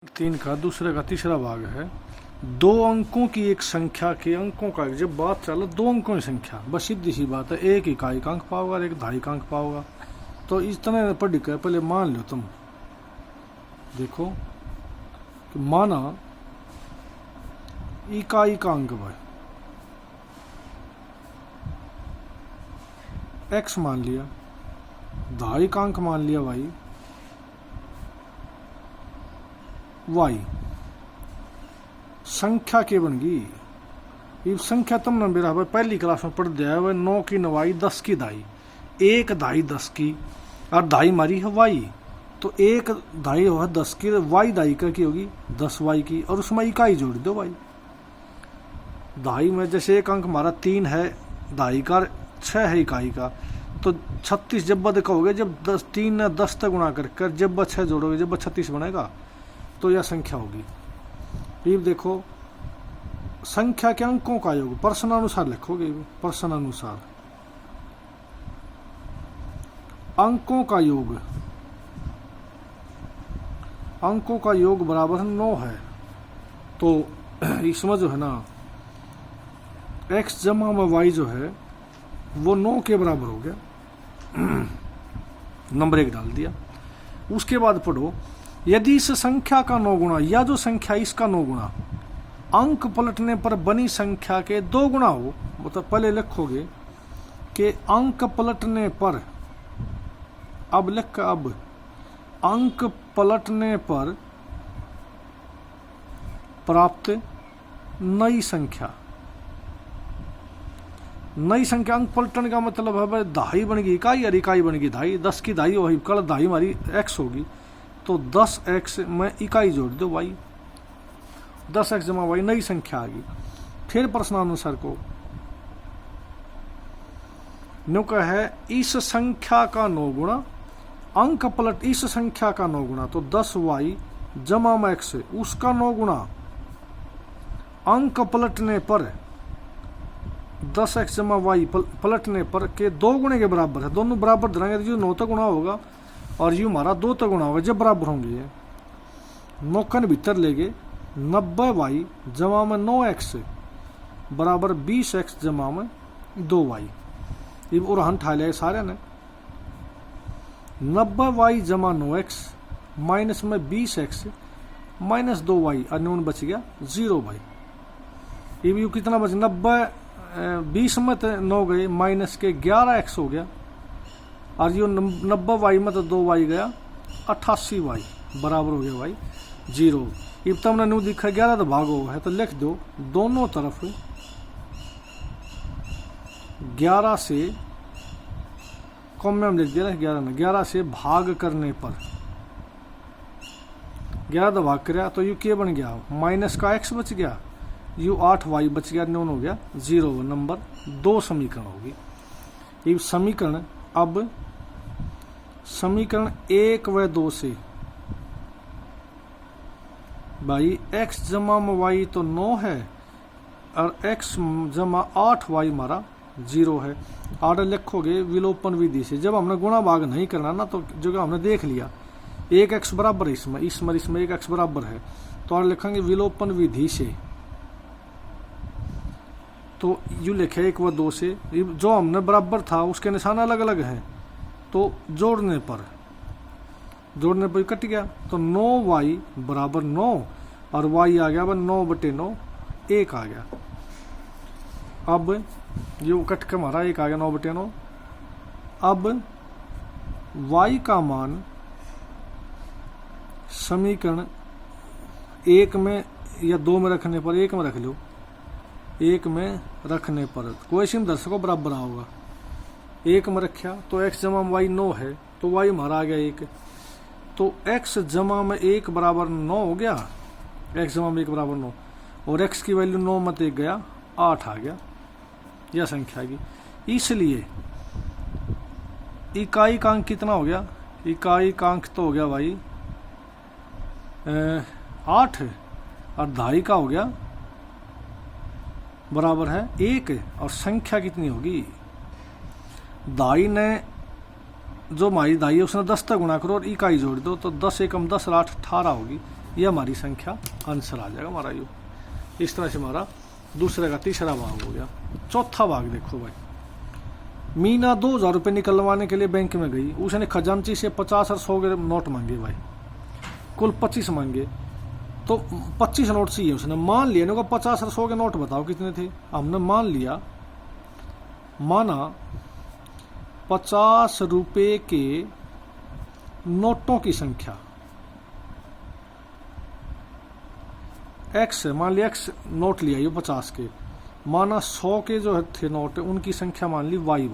3 का दूसरे का तीसरा भाग है। दो अंकों की एक संख्या के अंकों का जब बात चले दो अंकों की संख्या, बस सीधी सी बात है, एक इकाई का अंक पाओगा और एक दहाई का अंक पाओगा। तो इस तरह पढ़ कर पहले मान लो, तुम देखो कि माना इकाई का अंक भाई x मान लिया, दहाई का अंक मान लिया भाई y, संख्या के बन गई। ये संख्या तुमने मेरा भाई पहली क्लास में पढ़ दिया है, वह 9 की नवाई 10 की दाई, एक दाई 10 की और दाई मारी है y, तो एक दाई हो 10 की, y दाई का की होगी 10y की, और उसमें इकाई जोड़ दो भाई। दाई में जैसे एक अंक हमारा 3 है दाई का, 6 है इकाई का, तो 36 जब बद का हो गया, जब 3 ने 10 तक गुणा कर जब 6 जोड़ोगे जब 36 बनेगा, तो यह संख्या होगी। ये देखो संख्या के अंकों का योग प्रश्नानुसार लिखोगे, प्रश्नानुसार अंकों का योग, अंकों का योग बराबर 9 है। तो इसमें जो है ना x जमा में y जो है वो 9 के बराबर हो गया, नंबर 1 डाल दिया। उसके बाद पढ़ो, यदि इस संख्या का 9 गुणा या जो संख्या इसका 9 गुणा अंक पलटने पर बनी संख्या के 2 गुणा हो, मतलब पहले लिखोगे कि अंक पलटने पर, अब लिख, अब अंक पलटने पर प्राप्त नई संख्या, नई संख्या अंक पलटने का मतलब है भाई दहाई बन गई इकाई और इकाई बन गई दहाई, 10 की दहाई वही कल दहाई हमारी x होगी, तो 10x में इकाई जोड़ दो y, 10x जमा y नई संख्या आ गई। फिर प्रश्नानुसार को न्यू का है, इस संख्या का 9 गुणा अंक पलट, इस संख्या का 9 गुणा तो 10y जमा में x, उसका 9 गुणा अंक पलटने पर 10x जमा y पलटने पर के 2 गुणे के बराबर है। दोनों बराबर धरेंगे तो जो 9 तक गुणा होगा और यू हमारा 2 तक गुणा होगा, जब बराबर होंगे 9 कन भीतर लेंगे, 90y जमा में 9x बराबर 20x जमा में 2y। ये उड़ान ठा लिया सारे ने, 90y जमा 9x माइनस में 20x माइनस 2y और न्यून बच गया 0y। ये कितना बच, 20 में 9 गए माइनस के 11x हो गया, और ये 90y में तो 2y गया 88y बराबर हो गया भाई 0। अब तुमने न्यू दिखा 11 तो भागो है, तो लिख दो दोनों तरफ 11 से कम में हम लिख दिया 11 में, 11 से भाग करने पर 11 तो भाग कराया तो यू के बन गया, माइनस का x बच गया, यू 8y बच गया, न्यून हो गया 0। नंबर 2 समीकरण होगी। ये समीकरण, अब समीकरण 1 व 2 से भाई x जमा में y तो 9 है और x जमा 8y हमारा 0 है। आर्डर लिखोगे विलोपन विधि से, जब हमने गुणा भाग नहीं करना ना, तो जो हमने देख लिया एक x बराबर है इसमें एक x बराबर है, तो आर्डर लिखेंगे विलोपन विधि से। तो यू लिखे 1 व 2 से, जो हमने बराबर था उसके निशान अलग अलग हैं, तो जोड़ने पर कट गया, तो 9y बराबर 9 और y आ गया 9/9, 1 आ गया। अब ये कट के हमारा 1 आ गया 9/9। अब y का मान समीकरण 1 में या 2 में रखने पर, 1 में रख लो, 1 में रखने पर कोई सिम दर्शकों बराबर होगा, 1 में रखा तो x जमा में y 9 है, तो y हमारा आ गया 1, तो x जमा में 1 बराबर 9 हो गया, x जमा में 1 बराबर 9, और x की वैल्यू 9 में 1 गया 8 आ गया, यह संख्या की। इसलिए इकाई का अंक कितना हो गया, इकाई का अंक तो हो गया भाई 8, और दहाई का हो गया बराबर है 1, और संख्या कितनी होगी, दाई ने जो हमारी दाई है उसने 10 तक गुणा करो और इकाई जोड़ दो, तो 10 एकम 10 और 8 18 होगी। ये हमारी संख्या आंसर आ जाएगा हमारा यू। इस तरह से हमारा दूसरे का तीसरा भाग हो गया। चौथा भाग देखो भाई, मीना 2000 रुपये निकलवाने के लिए बैंक में गई। उसने खजांची से 50 और 100 के नोट मांगे भाई, कुल 25 मांगे। तो 25 नोट चाहिए उसने, मान लिया इनको 50 और 100 के नोट बताओ कितने थे। हमने मान लिया, माना 50 रुपये के नोटों की संख्या एक्स है, मान लिया एक्स नोट लिया ये 50 के, माना 100 के जो थे नोट उनकी संख्या मान ली वाई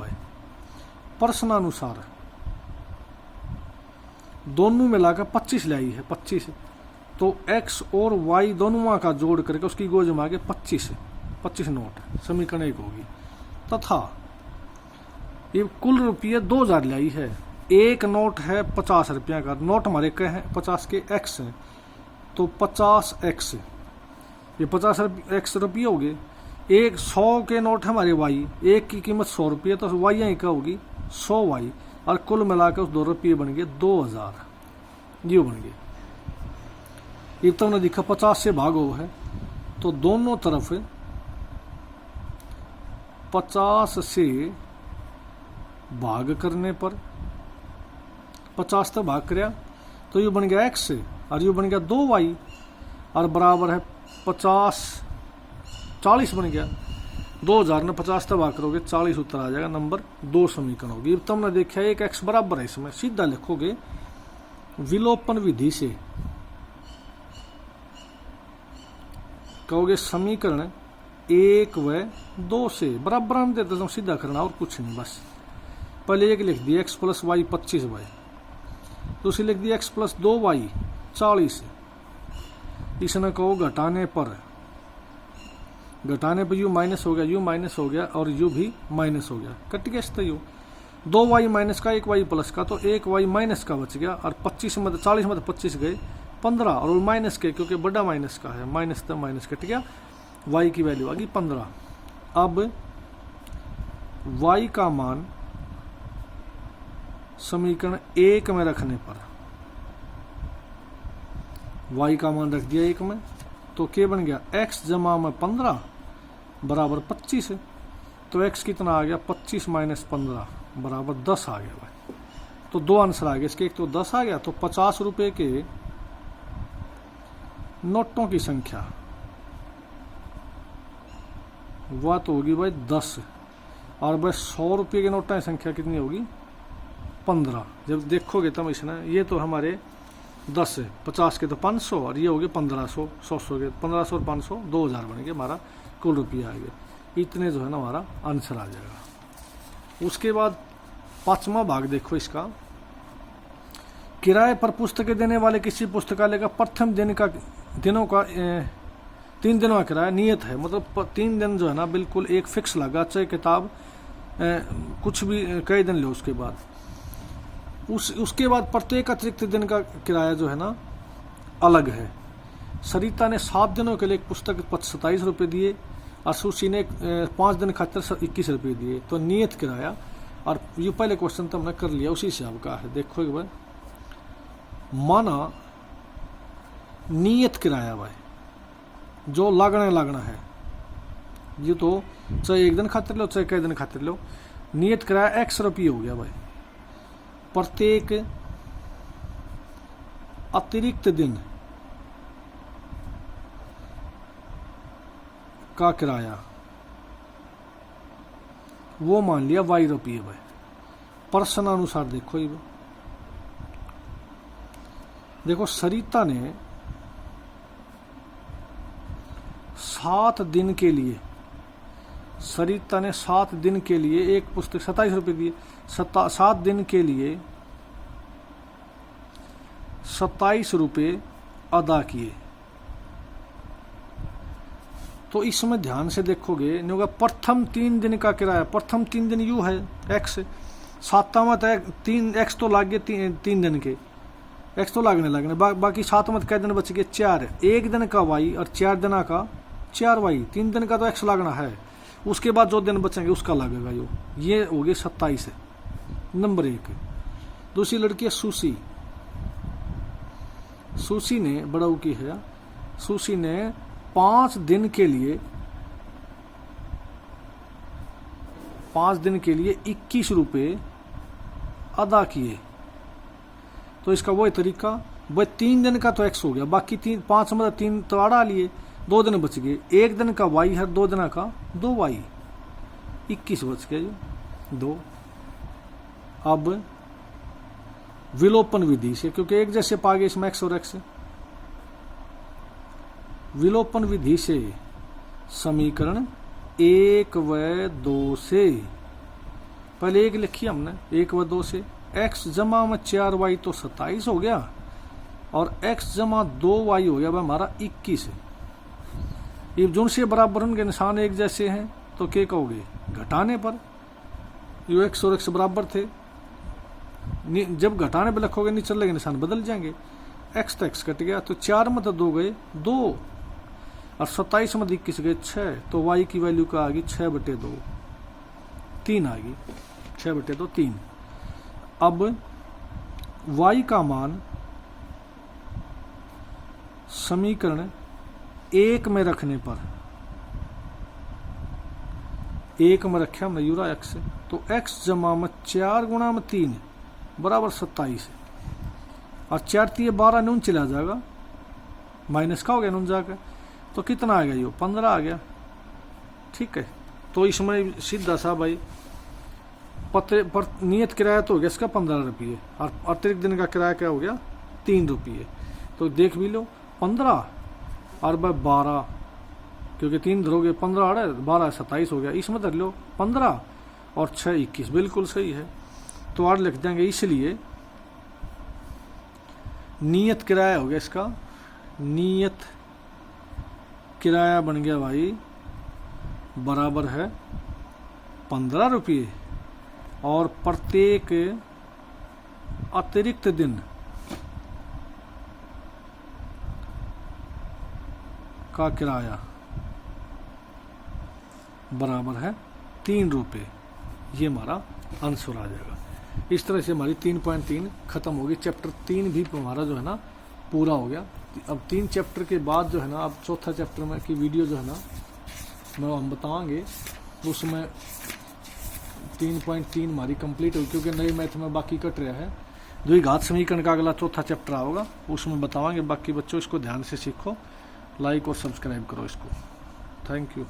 प्रश्नानुसार दोनों मिलाकर 25 लाई है 25, तो एक्स और वाई दोनों का जोड़ करके उसकी गोज में आगे 25 नोट समीकरण 1 होगी। तथा ये कुल रुपये 2000 लाई है, एक नोट है 50 रुपया का, नोट हमारे क्या है 50 के एक्स हैं, तो 50x, ये 50x रुपये हो गए। एक 100 के नोट है हमारे वाई, एक की कीमत 100 रुपये, तो वाई यहाँ क्या होगी 100 वाई, और कुल मिलाकर उस 2 रुपये बन गए 2000, ये बन गए। ये तो हमने देखा 50 से भाग हो है, तो दोनों तरफ 50 से भाग करने पर 50 तक भाग कर तो ये बन गया x और ये बन गया 2y और बराबर है 40 बन गया। 2000 ने 50 तक भाग करोगे 40 उत्तर आ जाएगा, नंबर 2 समीकरण होगी। अब तुमने देखा एक x बराबर है, इसमें सीधा लिखोगे विलोपन विधि से, कहोगे समीकरण 1 व 2 से बराबर हम देते तो सीधा करना और कुछ नहीं, बस पहले एक लिख दिया x प्लस वाई 25y, दूसरी लिख दिया x प्लस 2y 40, इसने कहो घटाने पर u माइनस हो गया, u माइनस हो गया और u भी माइनस हो गया, कट गया इससे यू 2y माइनस का 1y प्लस का, तो 1y माइनस का बच गया और 25 में 40 में 25 गए 15 और माइनस के, क्योंकि बड़ा माइनस का है, माइनस तो माइनस कट गया, y की वैल्यू आ गई 15। अब y का मान समीकरण 1 में रखने पर, y का मान रख दिया 1 में, तो क्या बन गया x जमा में 15 बराबर 25, तो x कितना आ गया 25 माइनस 15 बराबर 10 आ गया भाई। तो 2 आंसर आ गए इसके, एक तो 10 आ गया, तो 50 रुपए के नोटों की संख्या वह तो होगी भाई 10, और भाई 100 रुपये के नोटों की संख्या कितनी होगी 15। जब देखोगे तब इसने, ये तो हमारे 10 है, 50 के तो 500 और ये हो गए 1500, 100 के 1500 और 500 2000 बन गए, हमारा कुल रुपया आ गया। इतने जो है ना हमारा आंसर आ जाएगा। उसके बाद 5वां भाग देखो इसका, किराए पर पुस्तकें देने वाले किसी पुस्तकालय का प्रथम दिन का 3 दिनों का किराया नियत है, मतलब 3 दिन जो है ना बिल्कुल एक फिक्स लगा, चाहे किताब कुछ भी कई दिन लो, उसके बाद उसके बाद प्रत्येक अतिरिक्त दिन का किराया जो है ना अलग है। सरिता ने 7 दिनों के लिए एक पुस्तक 27 रुपये दिए और सुशी ने 5 दिन खातर 21 रुपये दिए, तो नियत किराया, और ये पहले क्वेश्चन तो हमने कर लिया उसी से आपका है। देखो एक बार, माना नियत किराया भाई जो लागना है, ये तो चाहे 1 दिन खातिर लो चाहे कई दिन खातिर लो, नियत किराया x रुपये हो गया भाई। प्रत्येक अतिरिक्त दिन का किराया वो मान लिया y रुपये भाई। प्रश्नानुसार देखो ये देखो, सरिता ने 7 दिन के लिए, सरिता ने 7 दिन के लिए एक पुस्तक 27 रुपये दिए, 7 दिन के लिए 27 रुपये अदा किए। तो इसमें ध्यान से देखोगे नहीं होगा, प्रथम 3 दिन का किराया, प्रथम 3 दिन यू है x, 7वां 3 x तो लाग गए 3 दिन के, x तो लागने बाकी 7वां कै दिन बच गए 4, 1 दिन का y और 4 दिन का 4y, 3 दिन का तो x लागना है, उसके बाद जो दिन बचेंगे उसका लगेगा ये हो गए 27 है, नंबर 1। दूसरी लड़की है सुशी, सुशी ने बड़ाऊ की है, सुशी ने 5 दिन के लिए 21 रुपये अदा किए। तो इसका वही तरीका, वह 3 दिन का तो एक्स हो गया, बाकी 5 मतलब 3 तो अड़ा लिए, 2 दिन बच गए, 1 दिन का वाई है, 2 दिन का 2 वाई, 21 बच गया ये 2। अब विलोपन विधि से, क्योंकि एक जैसे पा गए इसमें एक्स और एक्स, विलोपन विधि से समीकरण 1 व 2 से, पहले 1 लिखी हमने, 1 व 2 से x जमा में 4y तो 27 हो गया, और x जमा 2y हो गया वह हमारा 21 है। ये जो से बराबर उनके निशान एक जैसे हैं तो क्या कहोगे, घटाने पर, यो x और x बराबर थे, जब घटाने पर लिखोगे नीचे लगे निशान बदल जाएंगे, x तो x कट गया, तो 4 में तो 2 गए 2, और 27 में 21 गए 6, तो y की वैल्यू का आ गई 6/2, 3 आ गई, 6/2 3। अब y का मान समीकरण 1 में रखने पर, 1 में रखे हमने यूरा x से, तो x जमा में 4 गुणा में 3 बराबर 27 है, और 4 3 12 नून चला जाएगा, माइनस का हो गया नून जाकर, तो कितना आ गया ये 15 आ गया। ठीक है, तो इसमें सीधा सा भाई पत्र पर नियत किराया तो हो गया इसका 15 रुपये, और अतिरिक्त दिन का किराया क्या हो गया 3 रुपये, तो देख भी लो 15 और 12, क्योंकि 3 धरोगे 15 अड़े 12 27 हो गया, इसमें धर लो 15 और 6 21, बिल्कुल सही है। तो और लिख देंगे, इसलिए नियत किराया हो गया इसका, नियत किराया बन गया भाई बराबर है 15 रुपये, और प्रत्येक अतिरिक्त दिन का किराया बराबर है 3 रुपये। ये हमारा आंसर आ जाएगा। इस तरह से हमारी 3.3 खत्म होगी। चैप्टर 3 भी हमारा जो है ना पूरा हो गया। अब 3 चैप्टर के बाद जो है ना, अब चौथा चैप्टर में की वीडियो जो है ना मैं हम बताएंगे, उसमें 3.3 हमारी कंप्लीट होगी, क्योंकि नई मैथ में बाकी कट रहा है। द्विघात समीकरण का अगला चौथा चैप्टर होगा, उसमें बतावाएंगे। बाकी बच्चों इसको ध्यान से सीखो, लाइक और सब्सक्राइब करो इसको। Thank you.